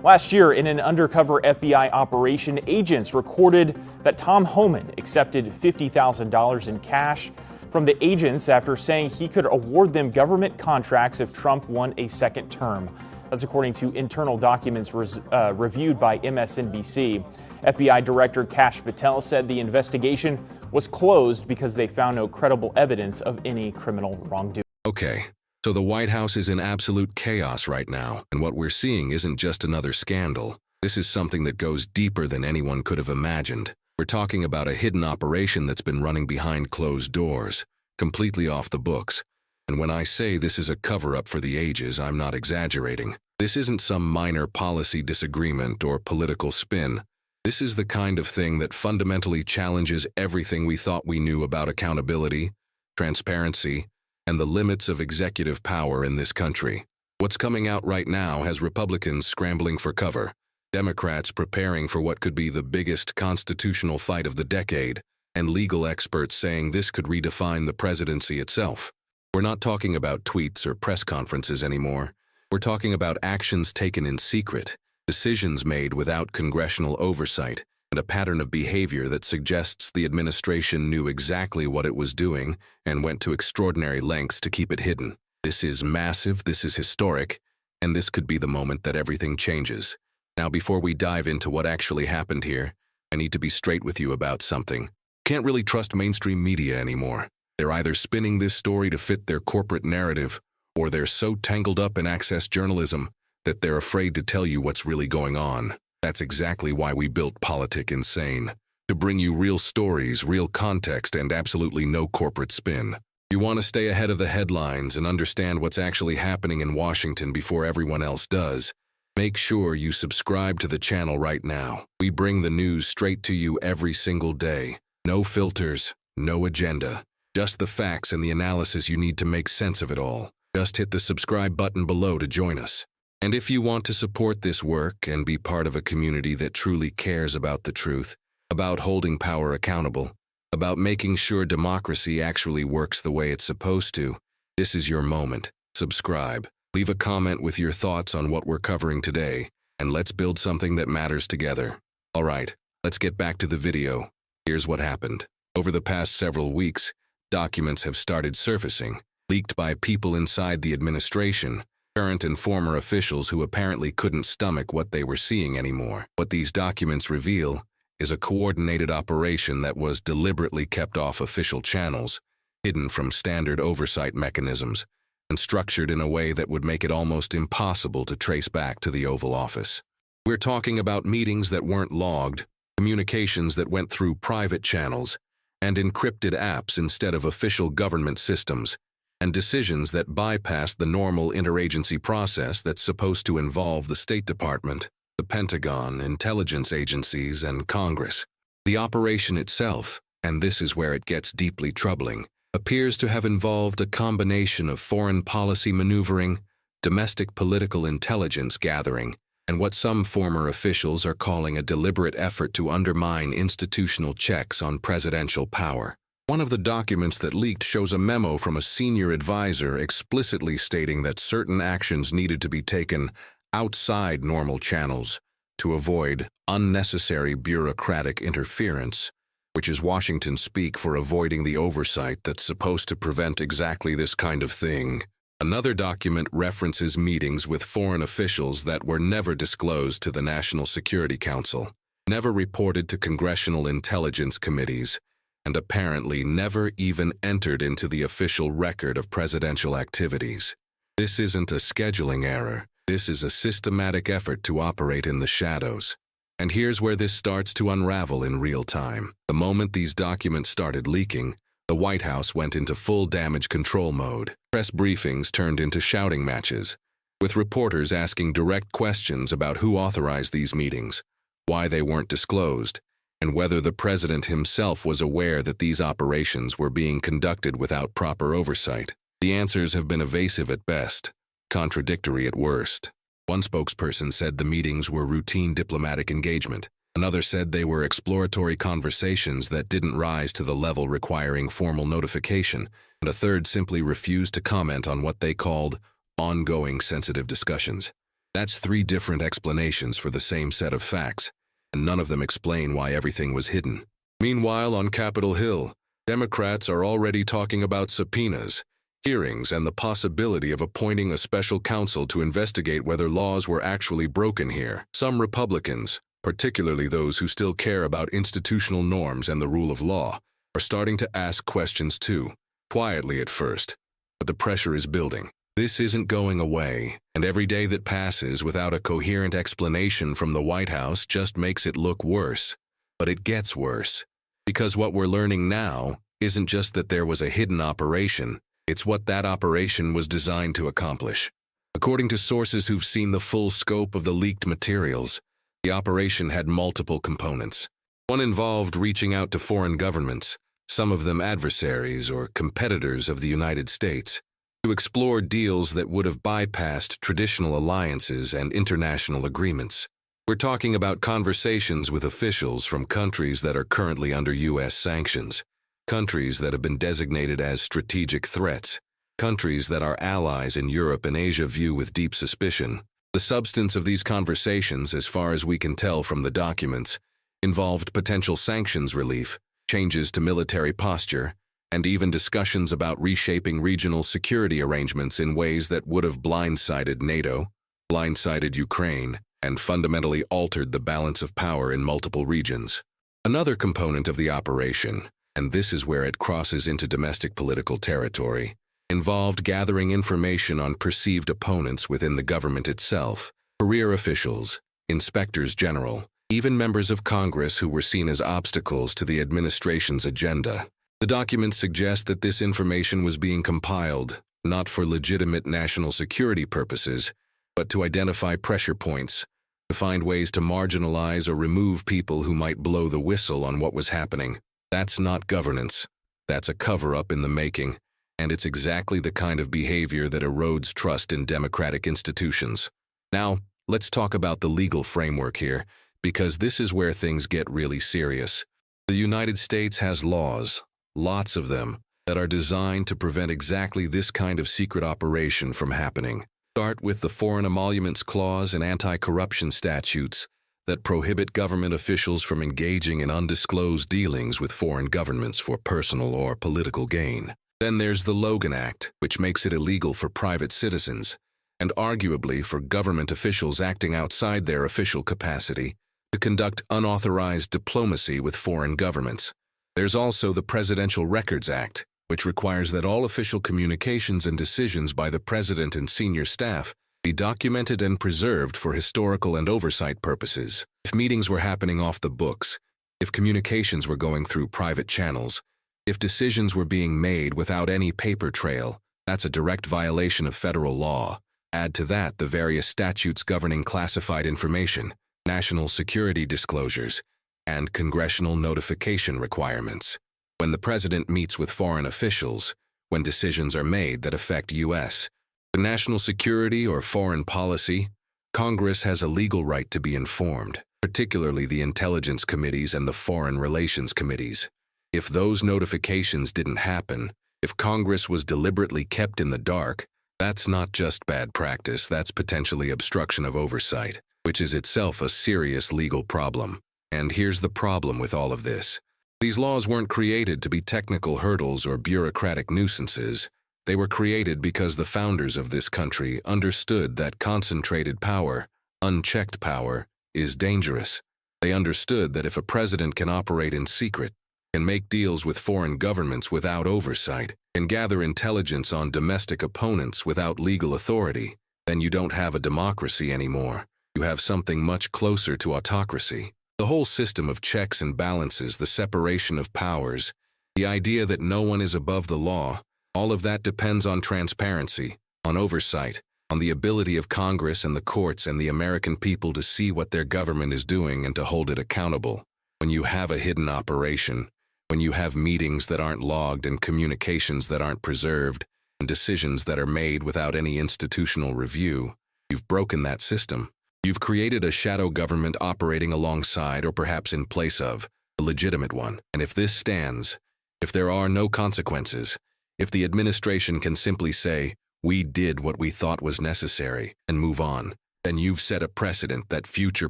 Last year, in an undercover FBI operation, agents recorded that Tom Homan accepted $50,000 in cash from the agents after saying he could award them government contracts if Trump won a second term. That's according to internal documents reviewed by MSNBC. FBI Director Kash Patel said the investigation was closed because they found no credible evidence of any criminal wrongdoing. Okay, so the White House is in absolute chaos right now, and what we're seeing isn't just another scandal. This is something that goes deeper than anyone could have imagined. We're talking about a hidden operation that's been running behind closed doors, completely off the books. And when I say this is a cover-up for the ages, I'm not exaggerating. This isn't some minor policy disagreement or political spin. This is the kind of thing that fundamentally challenges everything we thought we knew about accountability, transparency, and the limits of executive power in this country. What's coming out right now has Republicans scrambling for cover, Democrats preparing for what could be the biggest constitutional fight of the decade, and legal experts saying this could redefine the presidency itself. We're not talking about tweets or press conferences anymore. We're talking about actions taken in secret, decisions made without congressional oversight, and a pattern of behavior that suggests the administration knew exactly what it was doing and went to extraordinary lengths to keep it hidden. This is massive, this is historic, and this could be the moment that everything changes. Now, before we dive into what actually happened here, I need to be straight with you about something. Can't really trust mainstream media anymore. They're either spinning this story to fit their corporate narrative, or they're so tangled up in access journalism that they're afraid to tell you what's really going on. That's exactly why we built Politic Insane, to bring you real stories, real context, and absolutely no corporate spin. You want to stay ahead of the headlines and understand what's actually happening in Washington before everyone else does. Make sure you subscribe to the channel right now. We bring the news straight to you every single day. No filters, no agenda. Just the facts and the analysis you need to make sense of it all. Just hit the subscribe button below to join us. And if you want to support this work and be part of a community that truly cares about the truth, about holding power accountable, about making sure democracy actually works the way it's supposed to, this is your moment. Subscribe. Leave a comment with your thoughts on what we're covering today, and let's build something that matters together. All right, let's get back to the video. Here's what happened. Over the past several weeks, documents have started surfacing, leaked by people inside the administration, current and former officials who apparently couldn't stomach what they were seeing anymore. What these documents reveal is a coordinated operation that was deliberately kept off official channels, hidden from standard oversight mechanisms, and structured in a way that would make it almost impossible to trace back to the Oval Office. We're talking about meetings that weren't logged, communications that went through private channels, and encrypted apps instead of official government systems, and decisions that bypassed the normal interagency process that's supposed to involve the State Department, the Pentagon, intelligence agencies, and Congress. The operation itself, and this is where it gets deeply troubling, appears to have involved a combination of foreign policy maneuvering, domestic political intelligence gathering, and what some former officials are calling a deliberate effort to undermine institutional checks on presidential power. One of the documents that leaked shows a memo from a senior advisor explicitly stating that certain actions needed to be taken outside normal channels to avoid unnecessary bureaucratic interference, which is Washington speak for avoiding the oversight that's supposed to prevent exactly this kind of thing. Another document references meetings with foreign officials that were never disclosed to the National Security Council, never reported to congressional intelligence committees, and apparently never even entered into the official record of presidential activities. This isn't a scheduling error. This is a systematic effort to operate in the shadows. And here's where this starts to unravel in real time. The moment these documents started leaking, the White House went into full damage control mode. Press briefings turned into shouting matches, with reporters asking direct questions about who authorized these meetings, why they weren't disclosed, and whether the president himself was aware that these operations were being conducted without proper oversight. The answers have been evasive at best, contradictory at worst. One spokesperson said the meetings were routine diplomatic engagement. Another said they were exploratory conversations that didn't rise to the level requiring formal notification, and a third simply refused to comment on what they called ongoing sensitive discussions. That's 3 different explanations for the same set of facts, and none of them explain why everything was hidden. Meanwhile, on Capitol Hill, Democrats are already talking about subpoenas, hearings, and the possibility of appointing a special counsel to investigate whether laws were actually broken here. Some Republicans, particularly those who still care about institutional norms and the rule of law, are starting to ask questions too, quietly at first. But the pressure is building. This isn't going away, and every day that passes without a coherent explanation from the White House just makes it look worse. But it gets worse. Because what we're learning now isn't just that there was a hidden operation, it's what that operation was designed to accomplish. According to sources who've seen the full scope of the leaked materials, the operation had multiple components. One involved reaching out to foreign governments, some of them adversaries or competitors of the United States, to explore deals that would have bypassed traditional alliances and international agreements. We're talking about conversations with officials from countries that are currently under U.S. sanctions, countries that have been designated as strategic threats, countries that our allies in Europe and Asia view with deep suspicion. The substance of these conversations, as far as we can tell from the documents, involved potential sanctions relief, changes to military posture, and even discussions about reshaping regional security arrangements in ways that would have blindsided NATO, blindsided Ukraine, and fundamentally altered the balance of power in multiple regions. Another component of the operation, and this is where it crosses into domestic political territory, involved gathering information on perceived opponents within the government itself, career officials, inspectors general, even members of Congress who were seen as obstacles to the administration's agenda. The documents suggest that this information was being compiled, not for legitimate national security purposes, but to identify pressure points, to find ways to marginalize or remove people who might blow the whistle on what was happening. That's not governance. That's a cover-up in the making, and it's exactly the kind of behavior that erodes trust in democratic institutions. Now, let's talk about the legal framework here, because this is where things get really serious. The United States has laws, lots of them, that are designed to prevent exactly this kind of secret operation from happening. Start with the Foreign Emoluments Clause and anti-corruption statutes that prohibit government officials from engaging in undisclosed dealings with foreign governments for personal or political gain. Then there's the Logan Act, which makes it illegal for private citizens, and arguably for government officials acting outside their official capacity, to conduct unauthorized diplomacy with foreign governments. There's also the Presidential Records Act, which requires that all official communications and decisions by the president and senior staff be documented and preserved for historical and oversight purposes. If meetings were happening off the books, if communications were going through private channels, if decisions were being made without any paper trail, that's a direct violation of federal law. Add to that the various statutes governing classified information, national security disclosures, and congressional notification requirements. When the president meets with foreign officials, when decisions are made that affect U.S. national security or foreign policy, Congress has a legal right to be informed, particularly the intelligence committees and the foreign relations committees. If those notifications didn't happen, if Congress was deliberately kept in the dark, that's not just bad practice, that's potentially obstruction of oversight, which is itself a serious legal problem. And here's the problem with all of this. These laws weren't created to be technical hurdles or bureaucratic nuisances. They were created because the founders of this country understood that concentrated power, unchecked power, is dangerous. They understood that if a president can operate in secret, can make deals with foreign governments without oversight, can gather intelligence on domestic opponents without legal authority, then you don't have a democracy anymore. You have something much closer to autocracy. The whole system of checks and balances, the separation of powers, the idea that no one is above the law, all of that depends on transparency, on oversight, on the ability of Congress and the courts and the American people to see what their government is doing and to hold it accountable. When you have a hidden operation, when you have meetings that aren't logged and communications that aren't preserved, and decisions that are made without any institutional review, you've broken that system. You've created a shadow government operating alongside or perhaps in place of a legitimate one. And if this stands, if there are no consequences, if the administration can simply say, "We did what we thought was necessary," and move on, then you've set a precedent that future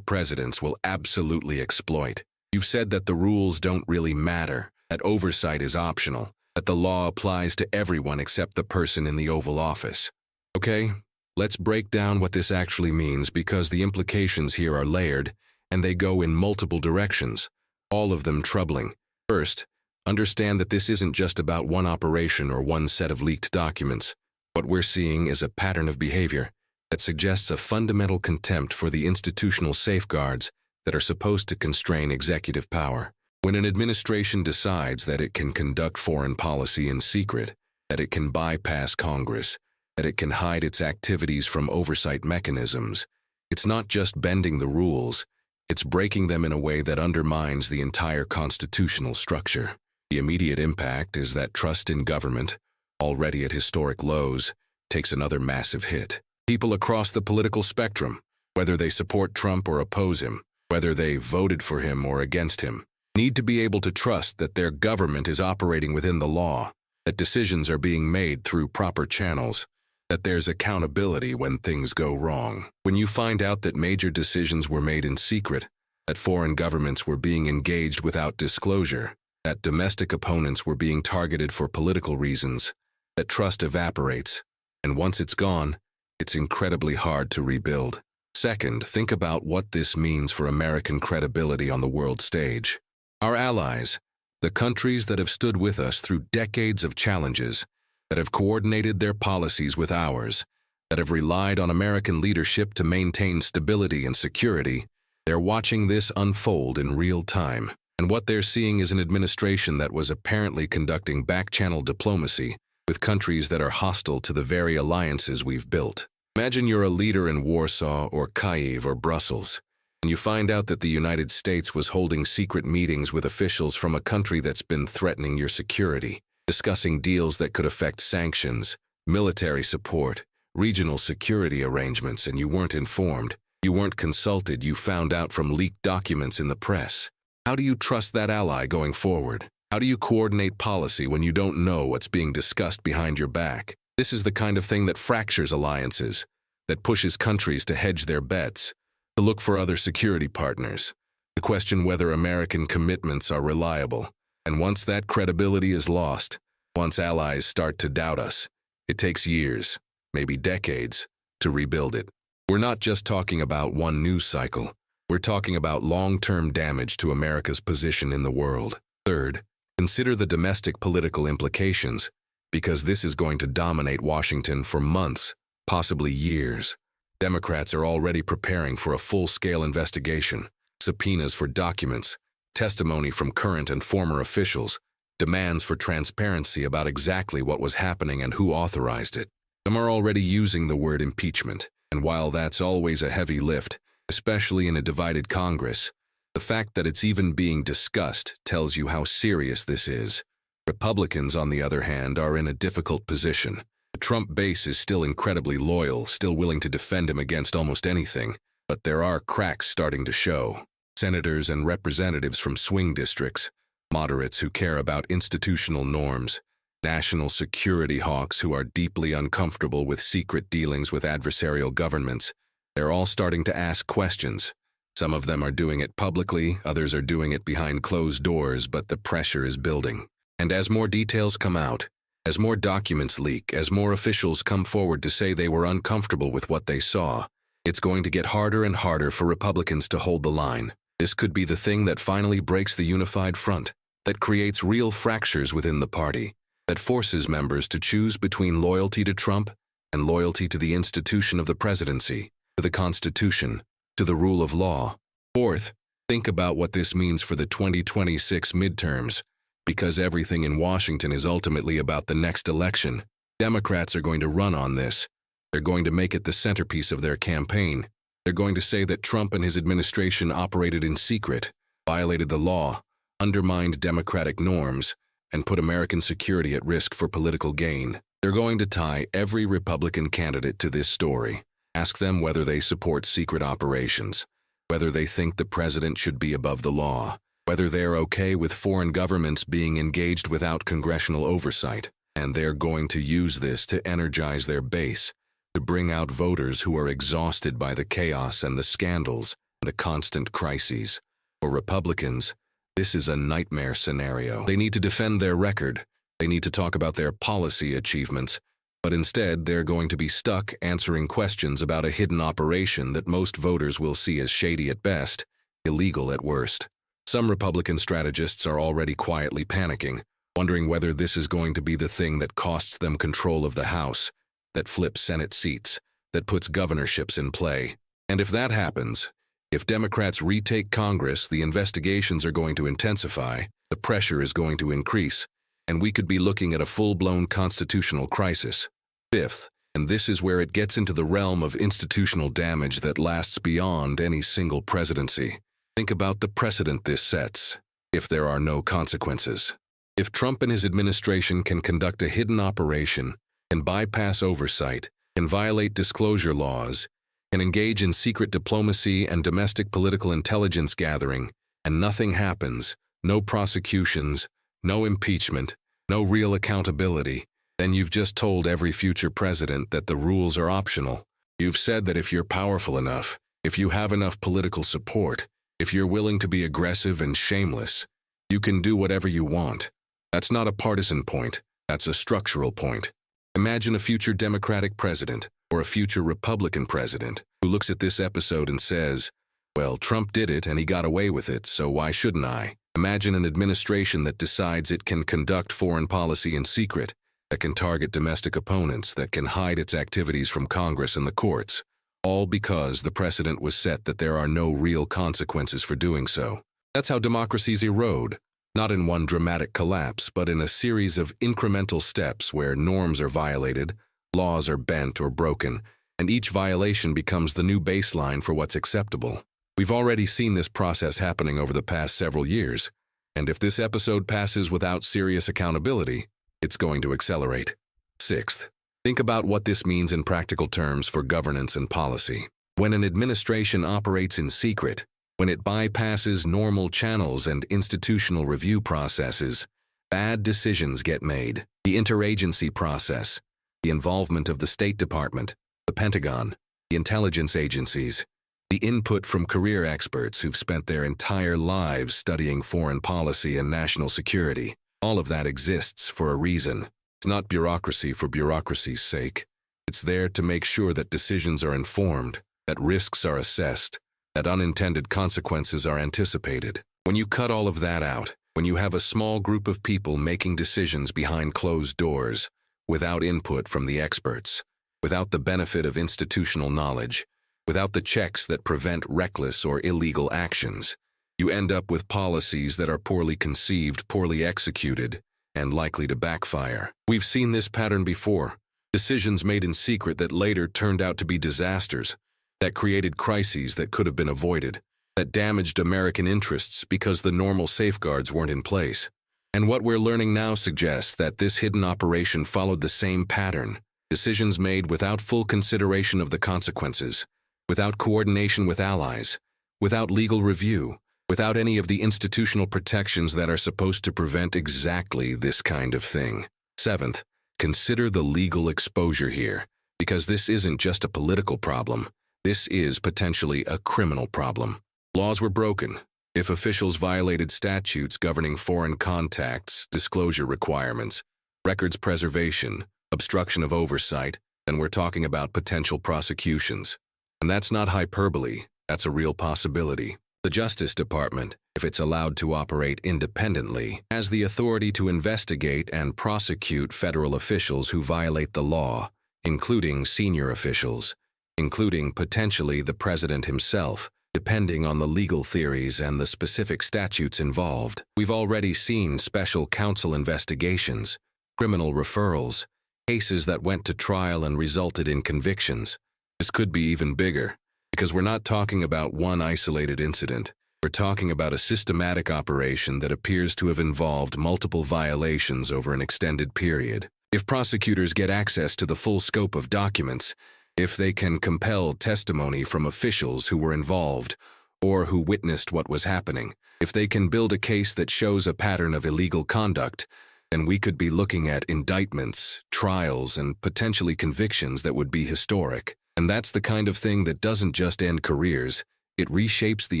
presidents will absolutely exploit. You've said that the rules don't really matter, that oversight is optional, that the law applies to everyone except the person in the Oval Office. Okay, let's break down what this actually means because the implications here are layered and they go in multiple directions, all of them troubling. First, understand that this isn't just about one operation or one set of leaked documents. What we're seeing is a pattern of behavior that suggests a fundamental contempt for the institutional safeguards that are supposed to constrain executive power. When an administration decides that it can conduct foreign policy in secret, that it can bypass Congress, that it can hide its activities from oversight mechanisms, it's not just bending the rules, it's breaking them in a way that undermines the entire constitutional structure. The immediate impact is that trust in government, already at historic lows, takes another massive hit. People across the political spectrum, whether they support Trump or oppose him, whether they voted for him or against him, need to be able to trust that their government is operating within the law, that decisions are being made through proper channels, that there's accountability when things go wrong. When you find out that major decisions were made in secret, that foreign governments were being engaged without disclosure, that domestic opponents were being targeted for political reasons, that trust evaporates, and once it's gone, it's incredibly hard to rebuild. Second, think about what this means for American credibility on the world stage. Our allies, the countries that have stood with us through decades of challenges, that have coordinated their policies with ours, that have relied on American leadership to maintain stability and security, they're watching this unfold in real time. And what they're seeing is an administration that was apparently conducting back-channel diplomacy with countries that are hostile to the very alliances we've built. Imagine you're a leader in Warsaw or Kyiv or Brussels, and you find out that the United States was holding secret meetings with officials from a country that's been threatening your security, discussing deals that could affect sanctions, military support, regional security arrangements, and you weren't informed. You weren't consulted. You found out from leaked documents in the press. How do you trust that ally going forward? How do you coordinate policy when you don't know what's being discussed behind your back? This is the kind of thing that fractures alliances, that pushes countries to hedge their bets, to look for other security partners, to question whether American commitments are reliable. And once that credibility is lost, once allies start to doubt us, it takes years, maybe decades, to rebuild it. We're not just talking about one news cycle. We're talking about long-term damage to America's position in the world. Third, consider the domestic political implications, because this is going to dominate Washington for months, possibly years. Democrats are already preparing for a full-scale investigation, subpoenas for documents, testimony from current and former officials, demands for transparency about exactly what was happening and who authorized it. Some are already using the word impeachment, and while that's always a heavy lift, especially in a divided Congress, the fact that it's even being discussed tells you how serious this is. Republicans, on the other hand, are in a difficult position. The Trump base is still incredibly loyal, still willing to defend him against almost anything, but there are cracks starting to show. Senators and representatives from swing districts, moderates who care about institutional norms, national security hawks who are deeply uncomfortable with secret dealings with adversarial governments, they're all starting to ask questions. Some of them are doing it publicly, others are doing it behind closed doors, but the pressure is building. And as more details come out, as more documents leak, as more officials come forward to say they were uncomfortable with what they saw, it's going to get harder and harder for Republicans to hold the line. This could be the thing that finally breaks the unified front, that creates real fractures within the party, that forces members to choose between loyalty to Trump and loyalty to the institution of the presidency, to the Constitution, to the rule of law. Fourth, think about what this means for the 2026 midterms. Because everything in Washington is ultimately about the next election, Democrats are going to run on this. They're going to make it the centerpiece of their campaign. They're going to say that Trump and his administration operated in secret, violated the law, undermined democratic norms, and put American security at risk for political gain. They're going to tie every Republican candidate to this story. Ask them whether they support secret operations, whether they think the president should be above the law, whether they're okay with foreign governments being engaged without congressional oversight, and they're going to use this to energize their base, to bring out voters who are exhausted by the chaos and the scandals and the constant crises. For Republicans, this is a nightmare scenario. They need to defend their record. They need to talk about their policy achievements. But instead, they're going to be stuck answering questions about a hidden operation that most voters will see as shady at best, illegal at worst. Some Republican strategists are already quietly panicking, wondering whether this is going to be the thing that costs them control of the House, that flips Senate seats, that puts governorships in play. And if that happens, if Democrats retake Congress, the investigations are going to intensify, the pressure is going to increase, and we could be looking at a full-blown constitutional crisis. Fifth, and this is where it gets into the realm of institutional damage that lasts beyond any single presidency. Think about the precedent this sets, if there are no consequences. If Trump and his administration can conduct a hidden operation, can bypass oversight, can violate disclosure laws, can engage in secret diplomacy and domestic political intelligence gathering, and nothing happens, no prosecutions, no impeachment, no real accountability, then you've just told every future president that the rules are optional. You've said that if you're powerful enough, if you have enough political support, if you're willing to be aggressive and shameless, you can do whatever you want. That's not a partisan point, that's a structural point. Imagine a future Democratic president or a future Republican president who looks at this episode and says, well, Trump did it and he got away with it, so why shouldn't I? Imagine an administration that decides it can conduct foreign policy in secret, that can target domestic opponents, that can hide its activities from Congress and the courts, all because the precedent was set that there are no real consequences for doing so. That's how democracies erode, not in one dramatic collapse, but in a series of incremental steps where norms are violated, laws are bent or broken, and each violation becomes the new baseline for what's acceptable. We've already seen this process happening over the past several years, and if this episode passes without serious accountability, it's going to accelerate. Sixth, think about what this means in practical terms for governance and policy. When an administration operates in secret, when it bypasses normal channels and institutional review processes, bad decisions get made. The interagency process, the involvement of the State Department, the Pentagon, the intelligence agencies, the input from career experts who've spent their entire lives studying foreign policy and national security. All of that exists for a reason. It's not bureaucracy for bureaucracy's sake. It's there to make sure that decisions are informed, that risks are assessed, that unintended consequences are anticipated. When you cut all of that out, when you have a small group of people making decisions behind closed doors, without input from the experts, without the benefit of institutional knowledge, without the checks that prevent reckless or illegal actions, you end up with policies that are poorly conceived, poorly executed, and likely to backfire. We've seen this pattern before. Decisions made in secret that later turned out to be disasters, that created crises that could have been avoided, that damaged American interests because the normal safeguards weren't in place. And what we're learning now suggests that this hidden operation followed the same pattern. Decisions made without full consideration of the consequences, without coordination with allies, without legal review, without any of the institutional protections that are supposed to prevent exactly this kind of thing. Seventh, consider the legal exposure here, because this isn't just a political problem. This is potentially a criminal problem. Laws were broken. If officials violated statutes governing foreign contacts, disclosure requirements, records preservation, obstruction of oversight, then we're talking about potential prosecutions. And that's not hyperbole, that's a real possibility. The Justice Department, if it's allowed to operate independently, has the authority to investigate and prosecute federal officials who violate the law, including senior officials, including potentially the president himself, depending on the legal theories and the specific statutes involved. We've already seen special counsel investigations, criminal referrals, cases that went to trial and resulted in convictions. This could be even bigger, because we're not talking about one isolated incident. We're talking about a systematic operation that appears to have involved multiple violations over an extended period. If prosecutors get access to the full scope of documents, if they can compel testimony from officials who were involved or who witnessed what was happening, if they can build a case that shows a pattern of illegal conduct, then we could be looking at indictments, trials, and potentially convictions that would be historic. And that's the kind of thing that doesn't just end careers, it reshapes the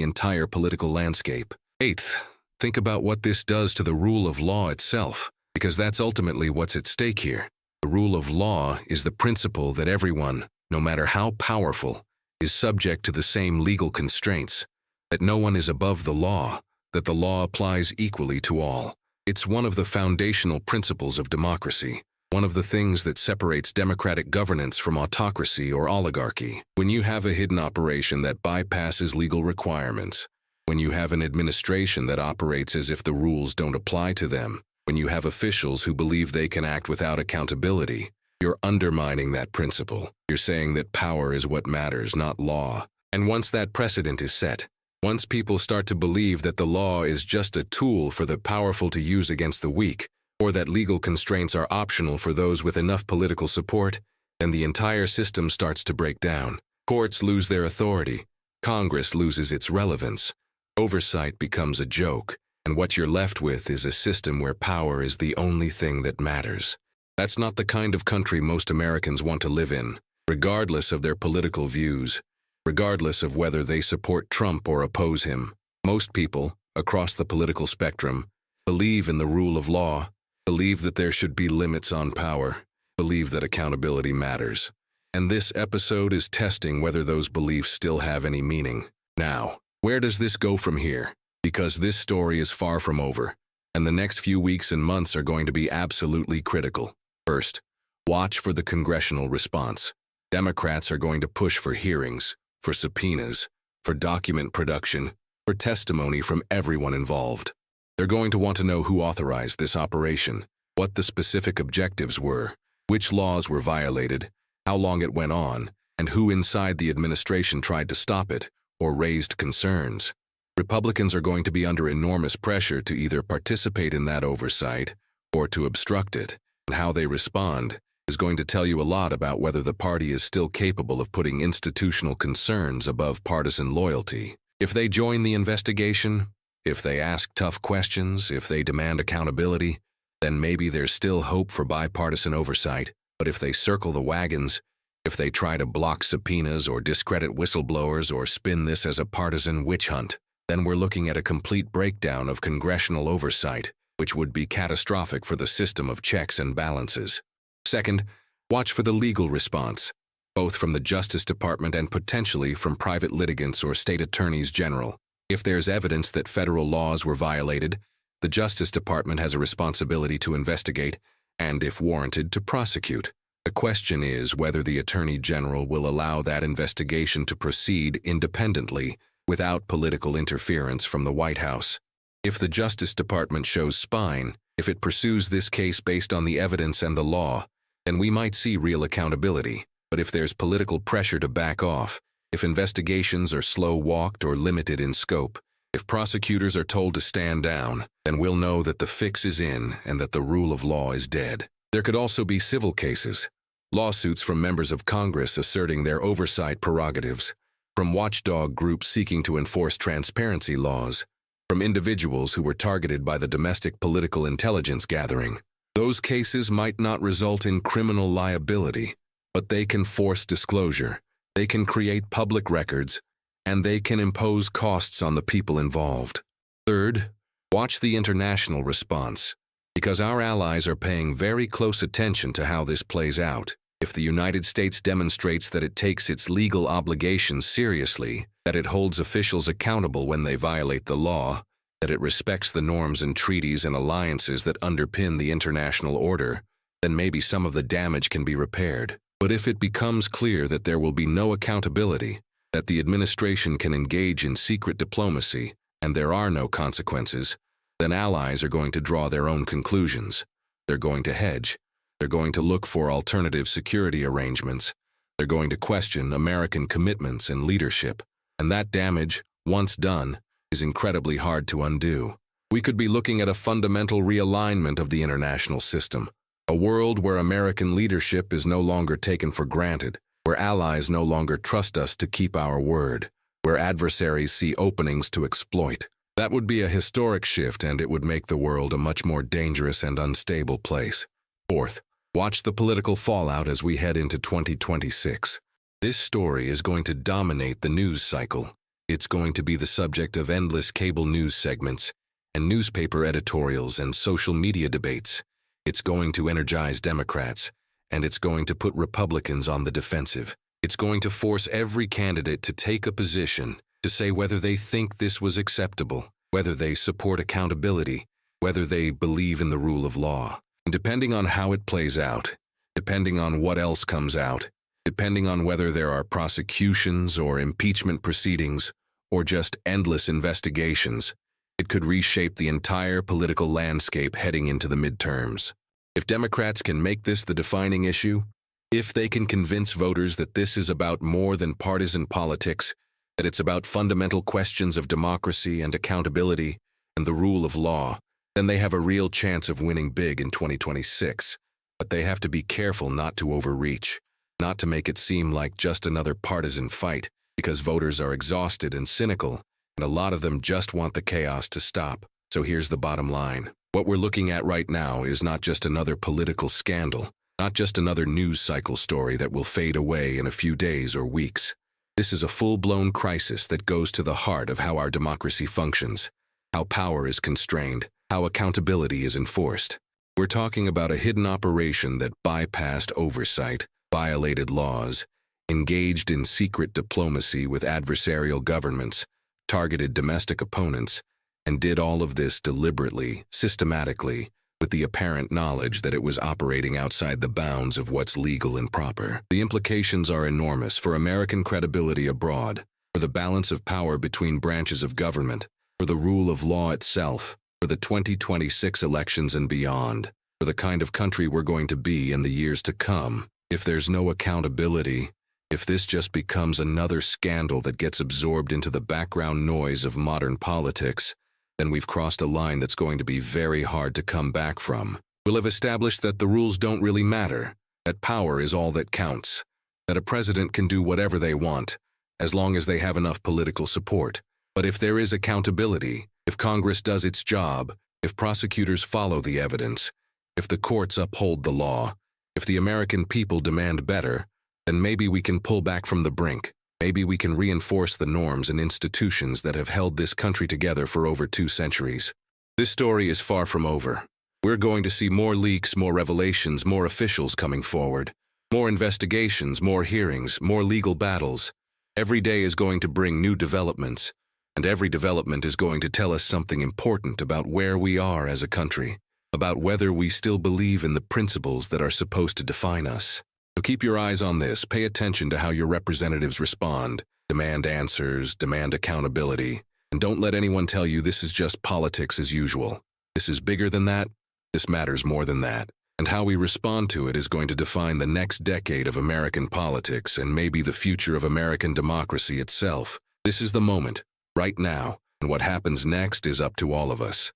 entire political landscape. Eighth, think about what this does to the rule of law itself, because that's ultimately what's at stake here. The rule of law is the principle that everyone, no matter how powerful, is subject to the same legal constraints, that no one is above the law, that the law applies equally to all. It's one of the foundational principles of democracy, one of the things that separates democratic governance from autocracy or oligarchy. When you have a hidden operation that bypasses legal requirements, when you have an administration that operates as if the rules don't apply to them, when you have officials who believe they can act without accountability, you're undermining that principle. You're saying that power is what matters, not law. And once that precedent is set, once people start to believe that the law is just a tool for the powerful to use against the weak, or that legal constraints are optional for those with enough political support, then the entire system starts to break down. Courts lose their authority. Congress loses its relevance. Oversight becomes a joke, and what you're left with is a system where power is the only thing that matters. That's not the kind of country most Americans want to live in, regardless of their political views, regardless of whether they support Trump or oppose him. Most people, across the political spectrum, believe in the rule of law, believe that there should be limits on power, believe that accountability matters. And this episode is testing whether those beliefs still have any meaning. Now, where does this go from here? Because this story is far from over, and the next few weeks and months are going to be absolutely critical. First, watch for the congressional response. Democrats are going to push for hearings, for subpoenas, for document production, for testimony from everyone involved. They're going to want to know who authorized this operation, what the specific objectives were, which laws were violated, how long it went on, and who inside the administration tried to stop it or raised concerns. Republicans are going to be under enormous pressure to either participate in that oversight or to obstruct it, and how they respond is going to tell you a lot about whether the party is still capable of putting institutional concerns above partisan loyalty. If they join the investigation, if they ask tough questions, if they demand accountability, then maybe there's still hope for bipartisan oversight. But if they circle the wagons, if they try to block subpoenas or discredit whistleblowers or spin this as a partisan witch hunt, then we're looking at a complete breakdown of congressional oversight, which would be catastrophic for the system of checks and balances. Second, watch for the legal response, both from the Justice Department and potentially from private litigants or state attorneys general. If there's evidence that federal laws were violated, the Justice Department has a responsibility to investigate and, if warranted, to prosecute. The question is whether the Attorney General will allow that investigation to proceed independently without political interference from the White House. If the Justice Department shows spine, if it pursues this case based on the evidence and the law, then we might see real accountability. But if there's political pressure to back off, if investigations are slow-walked or limited in scope, if prosecutors are told to stand down, then we'll know that the fix is in and that the rule of law is dead. There could also be civil cases, lawsuits from members of Congress asserting their oversight prerogatives, from watchdog groups seeking to enforce transparency laws, from individuals who were targeted by the domestic political intelligence gathering. Those cases might not result in criminal liability, but they can force disclosure, they can create public records, and they can impose costs on the people involved. Third, watch the international response, because our allies are paying very close attention to how this plays out. If the United States demonstrates that it takes its legal obligations seriously, that it holds officials accountable when they violate the law, that it respects the norms and treaties and alliances that underpin the international order, then maybe some of the damage can be repaired. But if it becomes clear that there will be no accountability, that the administration can engage in secret diplomacy, and there are no consequences, then allies are going to draw their own conclusions. They're going to hedge. They're going to look for alternative security arrangements. They're going to question American commitments and leadership. And that damage, once done, is incredibly hard to undo. We could be looking at a fundamental realignment of the international system, a world where American leadership is no longer taken for granted, where allies no longer trust us to keep our word, where adversaries see openings to exploit. That would be a historic shift, and it would make the world a much more dangerous and unstable place. Fourth, watch the political fallout as we head into 2026. This story is going to dominate the news cycle. It's going to be the subject of endless cable news segments and newspaper editorials and social media debates. It's going to energize Democrats, and it's going to put Republicans on the defensive. It's going to force every candidate to take a position, to say whether they think this was acceptable, whether they support accountability, whether they believe in the rule of law. And depending on how it plays out, depending on what else comes out, depending on whether there are prosecutions or impeachment proceedings or just endless investigations, it could reshape the entire political landscape heading into the midterms. If Democrats can make this the defining issue, if they can convince voters that this is about more than partisan politics, that it's about fundamental questions of democracy and accountability and the rule of law, then they have a real chance of winning big in 2026. But they have to be careful not to overreach, not to make it seem like just another partisan fight, because voters are exhausted and cynical, and a lot of them just want the chaos to stop. So here's the bottom line. What we're looking at right now is not just another political scandal, not just another news cycle story that will fade away in a few days or weeks. This is a full-blown crisis that goes to the heart of how our democracy functions, how power is constrained, how accountability is enforced. We're talking about a hidden operation that bypassed oversight, violated laws, engaged in secret diplomacy with adversarial governments, targeted domestic opponents, and did all of this deliberately, systematically, with the apparent knowledge that it was operating outside the bounds of what's legal and proper. The implications are enormous for American credibility abroad, for the balance of power between branches of government, for the rule of law itself, for the 2026 elections and beyond, for the kind of country we're going to be in the years to come. If there's no accountability, if this just becomes another scandal that gets absorbed into the background noise of modern politics, then we've crossed a line that's going to be very hard to come back from. We'll have established that the rules don't really matter, that power is all that counts, that a president can do whatever they want, as long as they have enough political support. But if there is accountability, if Congress does its job, if prosecutors follow the evidence, if the courts uphold the law, if the American people demand better, then maybe we can pull back from the brink. Maybe we can reinforce the norms and institutions that have held this country together for over 2 centuries. This story is far from over. We're going to see more leaks, more revelations, more officials coming forward, more investigations, more hearings, more legal battles. Every day is going to bring new developments, and every development is going to tell us something important about where we are as a country, about whether we still believe in the principles that are supposed to define us. So keep your eyes on this, pay attention to how your representatives respond, demand answers, demand accountability, and don't let anyone tell you this is just politics as usual. This is bigger than that, this matters more than that, and how we respond to it is going to define the next decade of American politics and maybe the future of American democracy itself. This is the moment, right now, and what happens next is up to all of us.